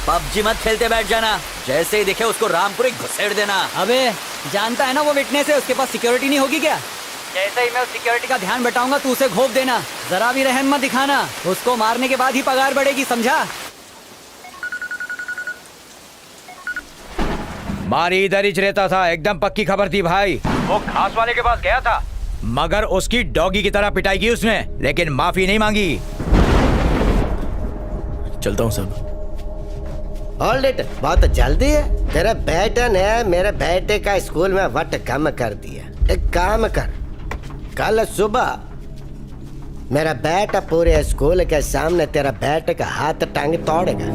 PUBG मत खेलते बैठ जाना, जैसे ही दिखे उसको रामपुरी घुसेड़ देना। अबे जानता है ना वो विटनेस है, उसके पास सिक्योरिटी नहीं होगी क्या? जैसे ही मैं उस सिक्योरिटी का ध्यान बटाऊंगा तू उसे घोप देना, जरा भी रहम मत दिखाना। उसको मारने के बाद ही पगार बढ़ेगी, समझा? मारी इधर ही रहता था, एकदम पक्की खबर थी भाई। वो घास वाले के पास गया था, मगर उसकी डॉगी की तरह पिटाई की उसने, लेकिन माफी नहीं मांगी। चलता हूँ सब। होल्ड इट, बहुत जल्दी है। तेरे बेटे ने मेरे बेटे का स्कूल में वट कम कर दिया। एक काम कर, कल सुबह मेरा बेटा पूरे स्कूल के सामने तेरा बेटे का हाथ टांग तोड़ेगा।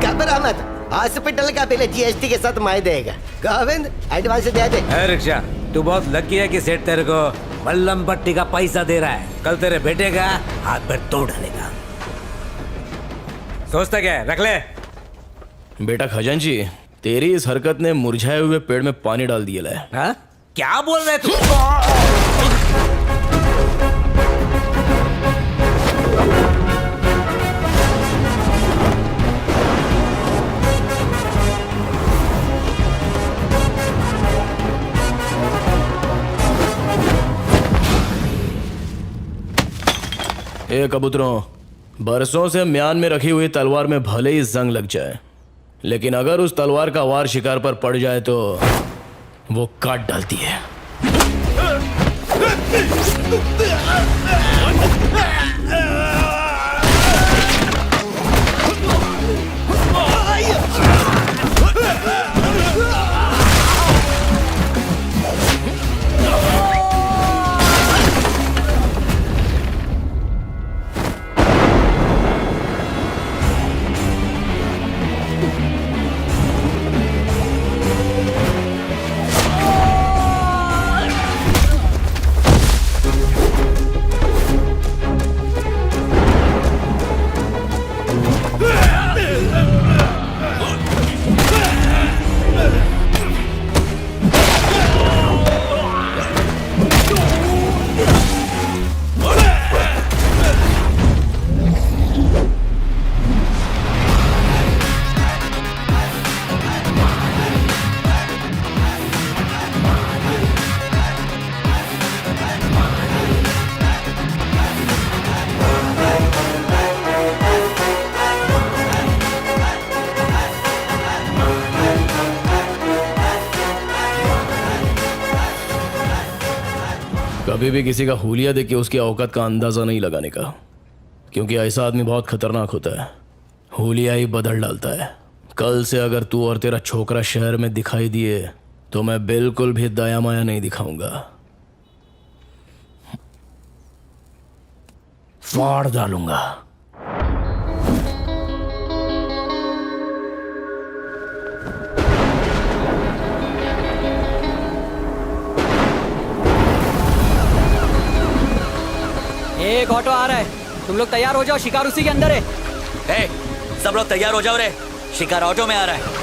घबरा मत, हॉस्पिटल का बिल जीएसटी के साथ मैं देगा। गोविंद एडवांस दे दे। रिक्शा, तू बहुत लकी है कि सेठ तेरे को मल्लम पट्टी का पैसा दे रहा है। कल तेरे बेटे का हाथ पैर तोड़ डालेगा। सोचता क्या है, रख ले। बेटा खजांची, तेरी इस हरकत ने मुरझाए हुए पेड़ में पानी डाल दिया है। हाँ? क्या बोल रहे तू? ए कबूतरों, बरसों से म्यान में रखी हुई तलवार में भले ही जंग लग जाए, लेकिन अगर उस तलवार का वार शिकार पर पड़ जाए तो वो काट डालती है। कभी भी किसी का हुलिया देख के उसकी औकात का अंदाजा नहीं लगाने का, क्योंकि ऐसा आदमी बहुत खतरनाक होता है। हुलिया ही बदल डालता है। कल से अगर तू और तेरा छोकरा शहर में दिखाई दिए तो मैं बिल्कुल भी दया माया नहीं दिखाऊंगा, फाड़ डालूंगा। एक ऑटो आ रहा है, तुम लोग तैयार हो जाओ, शिकार उसी के अंदर है। ए, सब लोग तैयार हो जाओ रे, शिकार ऑटो में आ रहा है।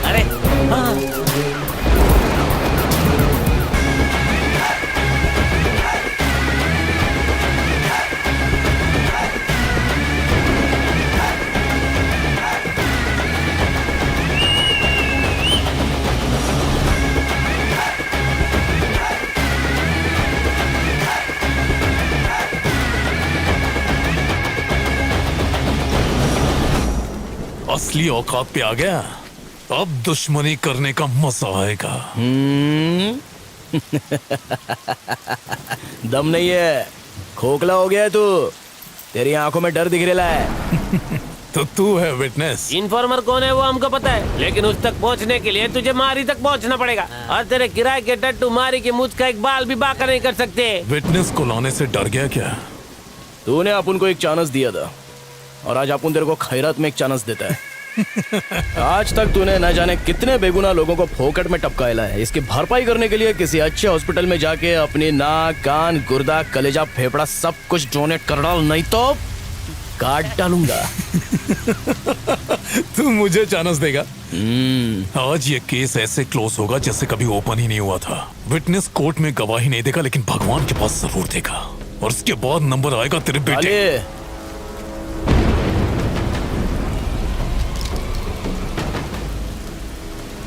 अरे हाँ। असली औकात पे आ गया, अब दुश्मनी करने का मजा आएगा। दम नहीं है, खोखला हो गया है तू। तेरी आंखों में डर दिख रहा है। तो तू है विटनेस। इन्फॉर्मर कौन है वो हमको पता है, लेकिन उस तक पहुंचने के लिए तुझे मारी तक पहुंचना पड़ेगा। और तेरे किराए के टट्टू मारी की मुझ का एक बाल भी बाका नहीं कर सकते। विटनेस को लाने से डर गया क्या? तूने अपन को एक चांस दिया था और आज अपन तेरे को खैरात में एक चांस देता है। आज तक तूने न जाने कितने बेगुनाह लोगों को फोकट में टपकाया है। इसकी भरपाई करने के लिए किसी अच्छे हॉस्पिटल में जाके अपनी नाक, कान, गुर्दा, कलेजा, फेफड़ा सब कुछ डोनेट कर डाल, नहीं तो काट डालूंगा। तू मुझे चांस देगा? आज ये केस ऐसे क्लोज होगा जैसे कभी ओपन ही नहीं हुआ था। विटनेस कोर्ट में गवाही नहीं देगा, लेकिन भगवान के पास जरूर देगा, और उसके बाद नंबर आएगा तेरे बेटे।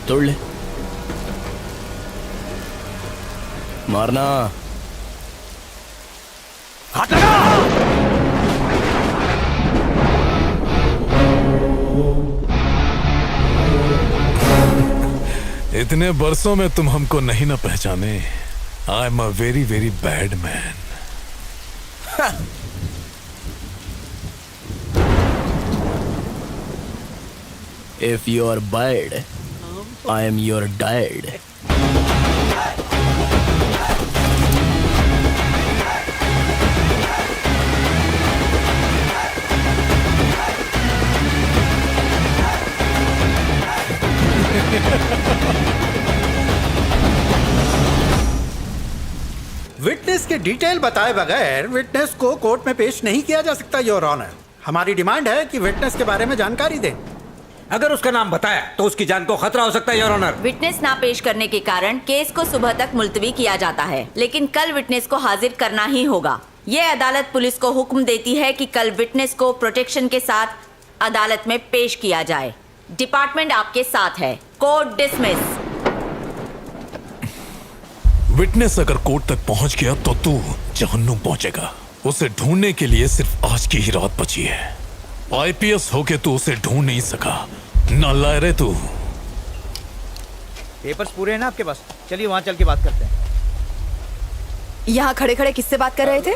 तोड़ ले, मारना। हाथ लगा। इतने बरसों में तुम हमको नहीं ना पहचाने। I am a very very bad man. If you are bad, I am your dad. Witness के डिटेल बताए बगैर विटनेस को कोर्ट में पेश नहीं किया जा सकता योर ऑनर। हमारी डिमांड है कि विटनेस के बारे में जानकारी दें। अगर उसका नाम बताया तो उसकी जान को खतरा हो सकता है योर ऑनर। विटनेस ना पेश करने के कारण केस को सुबह तक मुलतवी किया जाता है, लेकिन कल विटनेस को हाजिर करना ही होगा। ये अदालत पुलिस को हुक्म देती है कि कल विटनेस को प्रोटेक्शन के साथ अदालत में पेश किया जाए। डिपार्टमेंट आपके साथ है। Court dismiss. विटनेस अगर कोर्ट तक पहुंच गया तो तू जहन्नुम पहुंचेगा। उसे ढूंढने के लिए सिर्फ आज की ही रात बची है। आईपीएस होके तू उसे ढूंढ नहीं सका, नालायक तू। पेपर्स पूरे हैं ना आपके पास? चलिए वहां चल के बात करते हैं। यहाँ खड़े खड़े किससे बात कर रहे थे?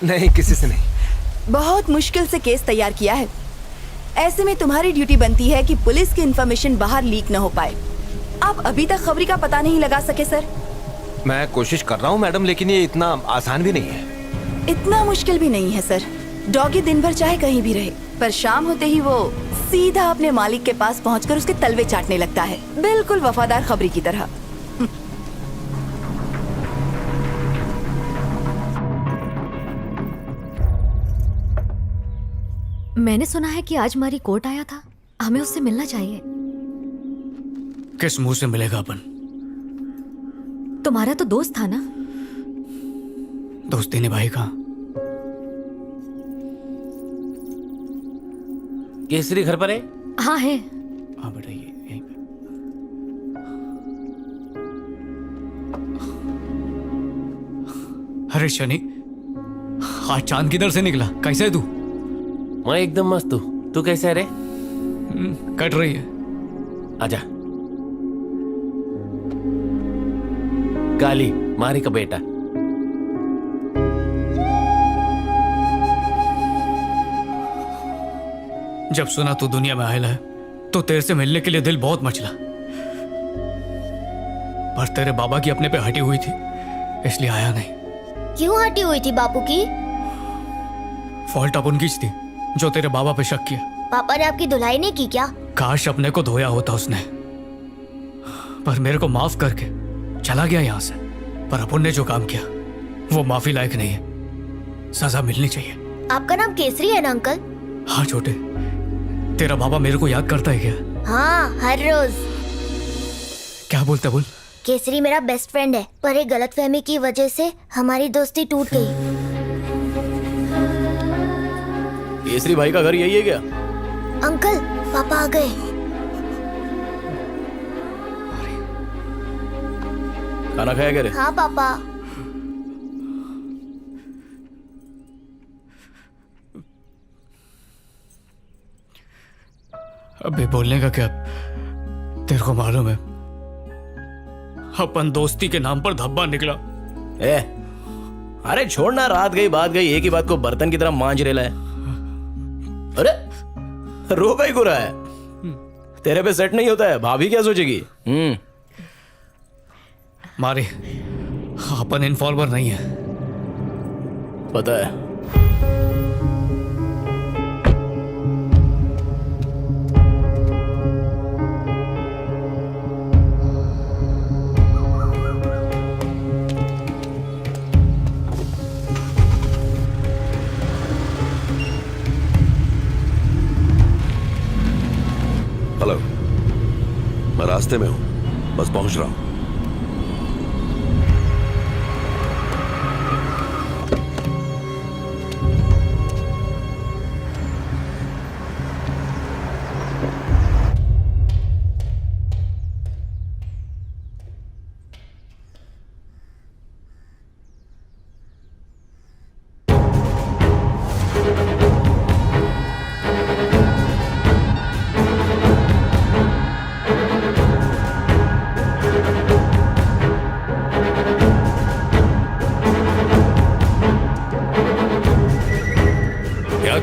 नहीं, किसी से नहीं। बहुत मुश्किल से केस तैयार किया है। ऐसे में तुम्हारी ड्यूटी बनती है कि पुलिस की इंफॉर्मेशन बाहर लीक न हो पाए। आप अभी तक खबरी का पता नहीं लगा सके सर? मैं कोशिश कर रहा हूँ मैडम, लेकिन ये इतना आसान भी नहीं है। इतना मुश्किल भी नहीं है सर। डॉगी दिन भर चाहे कहीं भी रहे, पर शाम होते ही वो सीधा अपने मालिक के पास पहुंचकर उसके तलवे चाटने लगता है, बिल्कुल वफादार खबरी की तरह। मैंने सुना है कि आज हमारी कोर्ट आया था, हमें उससे मिलना चाहिए। किस मुंह से मिलेगा अपन? तुम्हारा तो दोस्त था ना? दोस्ती निभाई कहाँ? केसरी घर पर है? हाँ है। हाँ बेटा, ये यहीं पे। अरे शनि, आज चांद किधर से निकला? कैसे है तू? मैं एकदम मस्त हूँ। तू कैसे है रे? कट रही है। आजा। काली मारी का बेटा। जब सुना तू दुनिया में आयल है तो तेरे से मिलने के लिए दिल बहुत मचला, पर तेरे बाबा की अपने पे हटी हुई थी इसलिए आया नहीं। क्यों हटी हुई थी बापू की? फॉल्ट अपन की थी जो तेरे बाबा पे शक किया। पापा ने आपकी धुलाई नहीं की क्या? काश अपने को धोया होता उसने, पर मेरे को माफ करके चला गया यहाँ से। पर अपन ने जो काम किया वो माफी लायक नहीं है, सजा मिलनी चाहिए। आपका नाम केसरी है ना अंकल? हाँ छोटे, तेरा बाबा मेरे को याद करता है क्या? हाँ, हर रोज। क्या बोलता? बोल। केसरी मेरा बेस्ट फ्रेंड है, पर एक गलतफहमी की वजह से हमारी दोस्ती टूट गई। केसरी भाई का घर यही है क्या? अंकल, पापा आ गए। खाना खाया क्या रे? हाँ पापा। अबे बोलने का क्या? तेरे को मालूम है अपन दोस्ती के नाम पर धब्बा निकला। अरे छोड़ना, रात गई बात गई, एक ही बात को बर्तन की तरह मांज रेला है। अरे रो का ही गुरा है, तेरे पे सेट नहीं होता है, भाभी क्या सोचेगी? मारी, अपन इन्फॉर्मर नहीं है। पता है। हेलो, मैं रास्ते में हूं, बस पहुंच रहा हूं।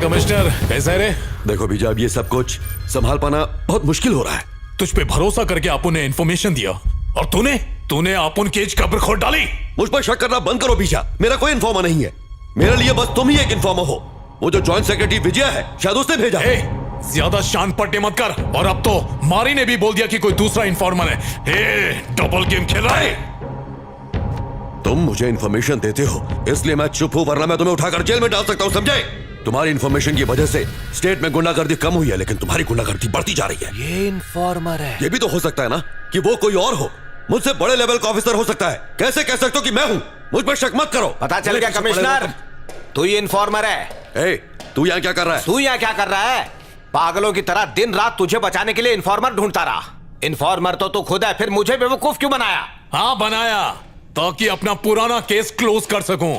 कमिश्नर कैसा है रे? देखो बीजा, अब ये सब कुछ संभाल पाना बहुत मुश्किल हो रहा है। तुझ पे भरोसा करके आपू ने इन्फॉर्मेशन दिया और तूने आपुन केज कब्र खोद डाली। मुझ पर शक करना बंद करो बीजा, मेरा कोई इन्फॉर्मर नहीं है। मेरे लिए बस तुम ही एक इन्फॉर्मर हो। वो जो जॉइंट सेक्रेटरी विजय है, शायद उसने भेजा। ज्यादा शान पट्टे मत कर। और अब तो मारी ने भी बोल दिया कि कोई दूसरा इन्फॉर्मर है। डबल गेम खेल रहा है। तुम मुझे इन्फॉर्मेशन देते हो इसलिए मैं चुप हूं, वरना मैं तुम्हें उठाकर जेल में डाल सकता हूं, समझे? तुम्हारी इन्फॉर्मेशन की वजह से स्टेट में गुंडागर्दी कम हुई है, लेकिन तुम्हारी गुंडागर्दी बढ़ती जा रही है। ये इन्फॉर्मर है। ये भी तो हो सकता है ना कि वो कोई और हो, मुझसे बड़े लेवल का ऑफिसर हो सकता है। कैसे कह सकते हो कि मैं हूं? मुझ पर शक मत करो। पता चल गया कमिश्नर, तू ही इन्फॉर्मर है। तू यहाँ क्या कर रहा है? तू यहाँ क्या कर रहा है? पागलों की तरह दिन रात तुझे बचाने के लिए इन्फॉर्मर ढूंढता रहा। इन्फॉर्मर तो तू खुद है, फिर मुझे बेवकूफ क्यों बनाया? हाँ बनाया, ताकि अपना पुराना केस क्लोज कर सकूं।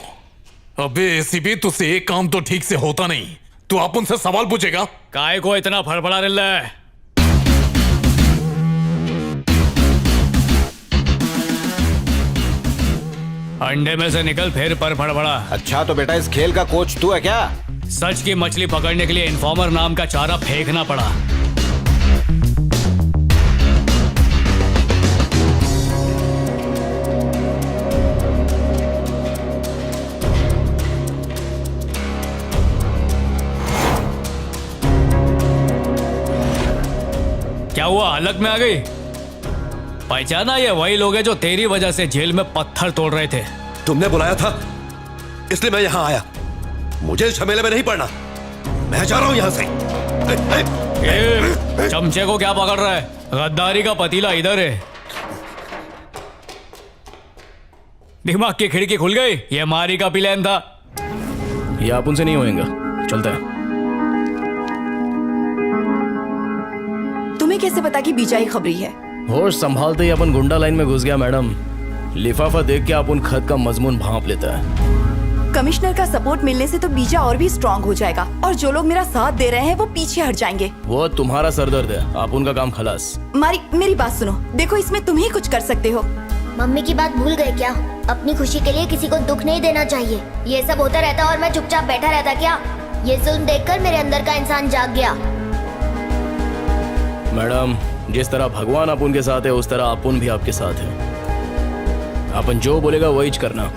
अबे एसीपी, तुझसे एक काम तो ठीक से होता नहीं। तू आप उनसे सवाल पूछेगा। काय को इतना फड़फड़ा रहा है? अंडे में से निकल फिर पर फड़फड़ा। अच्छा तो बेटा इस खेल का कोच तू है क्या? सच की मछली पकड़ने के लिए इन्फॉर्मर नाम का चारा फेंकना पड़ा। क्या हुआ, हलक में आ गई? पहचाना? ये वही लोग हैं जो तेरी वजह से जेल में पत्थर तोड़ रहे थे। तुमने बुलाया था इसलिए मैं यहाँ आया। मुझे इस झमेले में नहीं पड़ना, मैं जा रहा हूँ यहाँ से। चमचे को क्या पकड़ रहा है? गद्दारी का पतीला इधर है। दिमाग की खिड़की खुल गई। ये मारी का प्लान था। ये आप उनसे नहीं होएगा, चलता है। तुम्हें कैसे पता कि बीजा ही खबरी है? होश संभालते ही अपन गुंडा लाइन में घुस गया मैडम। लिफाफा देख के अपन खत का मजमून भांप लेता है। कमिश्नर का सपोर्ट मिलने से तो बीजा और भी स्ट्रांग हो जाएगा और जो लोग मेरा साथ दे रहे हैं वो पीछे हट जाएंगे। वो तुम्हारा सरदर्द है, आप उनका काम खलास। मारी, मेरी बात सुनो। देखो, इसमें तुम ही कुछ कर सकते हो। मम्मी की बात भूल गए क्या? अपनी खुशी के लिए किसी को दुख नहीं देना चाहिए। ये सब होता रहता और मैं चुपचाप बैठा रहता क्या? ये जुल्म देखकर मेरे अंदर का इंसान जाग गया। मैडम, जिस तरह भगवान अपन के साथ है उस तरह अपन भी आपके साथ है। अपन जो बोलेगा वही करना।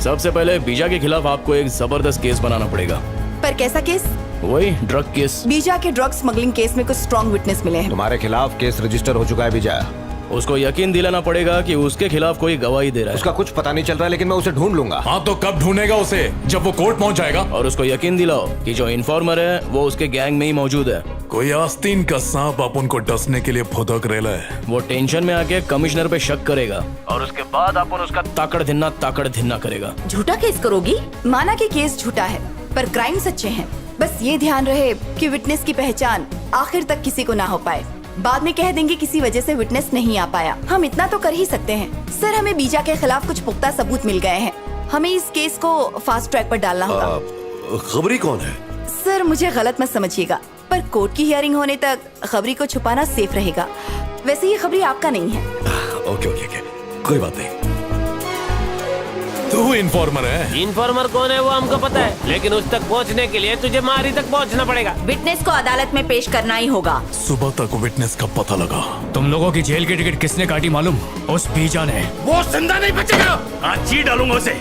सबसे पहले बीजा के खिलाफ आपको एक जबरदस्त केस बनाना पड़ेगा। पर कैसा केस? वही ड्रग केस। बीजा के ड्रग स्मगलिंग केस में कुछ स्ट्रॉन्ग विटनेस मिले हैं। तुम्हारे खिलाफ केस रजिस्टर हो चुका है बीजा। उसको यकीन दिलाना पड़ेगा कि उसके खिलाफ कोई गवाही दे रहा है। उसका कुछ पता नहीं चल रहा है, लेकिन मैं उसे ढूंढ लूंगा। हाँ तो कब ढूंढेगा उसे? जब वो कोर्ट पहुंच जाएगा। और उसको यकीन दिलाओ कि जो इन्फॉर्मर है वो उसके गैंग में ही मौजूद है। कोई आस्तीन का सांप अपन को डसने के लिए फुदक रेला है। वो टेंशन में आके कमिश्नर पे शक करेगा और उसके बाद अपन उसका ताकड़ धिन्ना करेगा। झूठा केस करोगी? माना कि केस झूठा है पर क्राइम सच्चे हैं। बस ये ध्यान रहे कि विटनेस की पहचान आखिर तक किसी को ना हो पाए। बाद में कह देंगे किसी वजह से विटनेस नहीं आ पाया। हम इतना तो कर ही सकते हैं। सर, हमें बीजा के खिलाफ कुछ पुख्ता सबूत मिल गए हैं। हमें इस केस को फास्ट ट्रैक पर डालना होगा। खबरी कौन है? सर, मुझे गलत मत समझिएगा, पर कोर्ट की हियरिंग होने तक खबरी को छुपाना सेफ रहेगा। वैसे ये खबरी आपका नहीं है। ओके, कोई बात नहीं। तू इन्फॉर्मर है? इन्फॉर्मर कौन है वो हमको पता है, लेकिन उस तक पहुंचने के लिए तुझे मारी तक पहुंचना पड़ेगा। विटनेस को अदालत में पेश करना ही होगा। सुबह तक विटनेस का पता लगा। तुम लोगों की जेल की टिकट किसने काटी मालूम? उस बीजा ने। वो जिंदा नहीं बचेगा, आज जी डालूंगा उसे।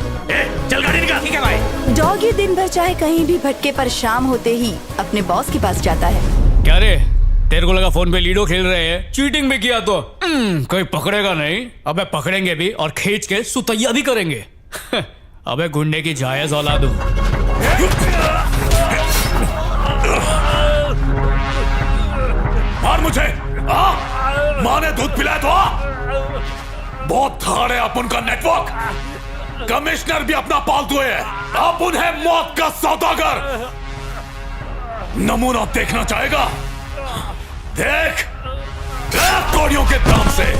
चल गाड़ी निकाल। ठीक है भाई। डॉगी दिन भर चाहे कहीं भी भटके पर शाम होते ही अपने बॉस के पास जाता है। क्या रे, तेरे को लगा फोन पे लीडो खेल रहे हैं? चीटिंग भी किया तो कोई पकड़ेगा नहीं। अबे पकड़ेंगे भी और खींच के सुतैया भी करेंगे। अबे गुंडे की जायज औलाद हूं। मार मुझे। माँ ने दूध पिलाया तो बहुत थाड़ है अपन का नेटवर्क। कमिश्नर भी अपना पालतू है, अपन है मौत का सौदागर। नमूना देखना चाहेगा? देख कोड़ियों के दाम से।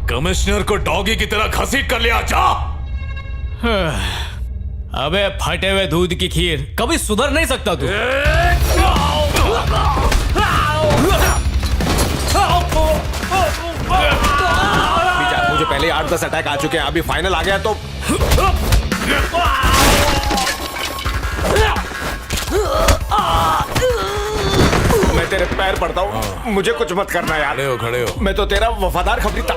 कमिश्नर को डॉगी की तरह घसीट कर लिया। जा। अबे फटे हुए दूध की खीर, कभी सुधर नहीं सकता तू। मुझे पहले 8-10 अटैक आ चुके हैं, अभी फाइनल आ गया तो मैं तेरे पैर पड़ता हूँ। मुझे कुछ मत करना यार। खड़े हो। मैं तो तेरा वफादार खबरी था।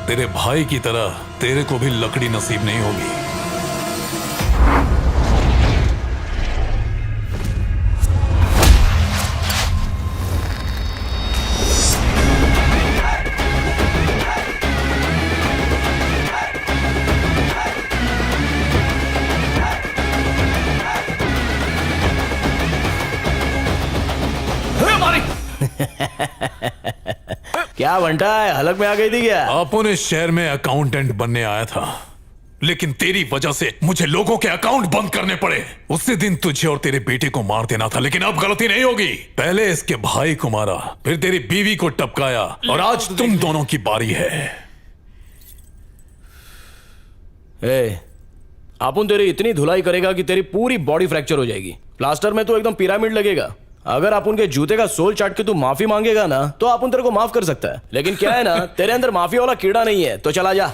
तेरे भाई की तरह तेरे को भी लकड़ी नसीब नहीं होगी। क्या बंटा है, हलक में आ गई थी क्या? अपन इस शहर में अकाउंटेंट बनने आया था, लेकिन तेरी वजह से मुझे लोगों के अकाउंट बंद करने पड़े। उसी दिन तुझे और तेरे बेटे को मार देना था, लेकिन अब गलती नहीं होगी। पहले इसके भाई को मारा, फिर तेरी बीवी को टपकाया, और आज तुम दोनों की बारी है। अपन तेरी इतनी धुलाई करेगा कि तेरी पूरी बॉडी फ्रैक्चर हो जाएगी। प्लास्टर में तो एकदम पिरामिड लगेगा। अगर अपन के जूते का सोल चाट के तू माफी मांगेगा ना, तो अपन तेरे को माफ कर सकता है। लेकिन क्या है ना, तेरे अंदर माफी वाला कीड़ा नहीं है, तो चला जा।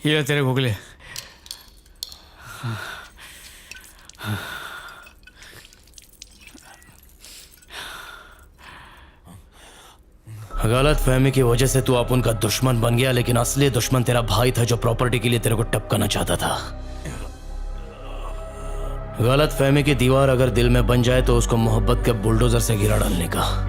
ये तेरे गुगले। गलत फहमी की वजह से तू अपन का दुश्मन बन गया, लेकिन असली दुश्मन तेरा भाई था जो प्रॉपर्टी के लिए तेरे को टपकाना चाहता था। गलत फहमी की दीवार अगर दिल में बन जाए तो उसको मोहब्बत के बुलडोजर से गिरा डालने का।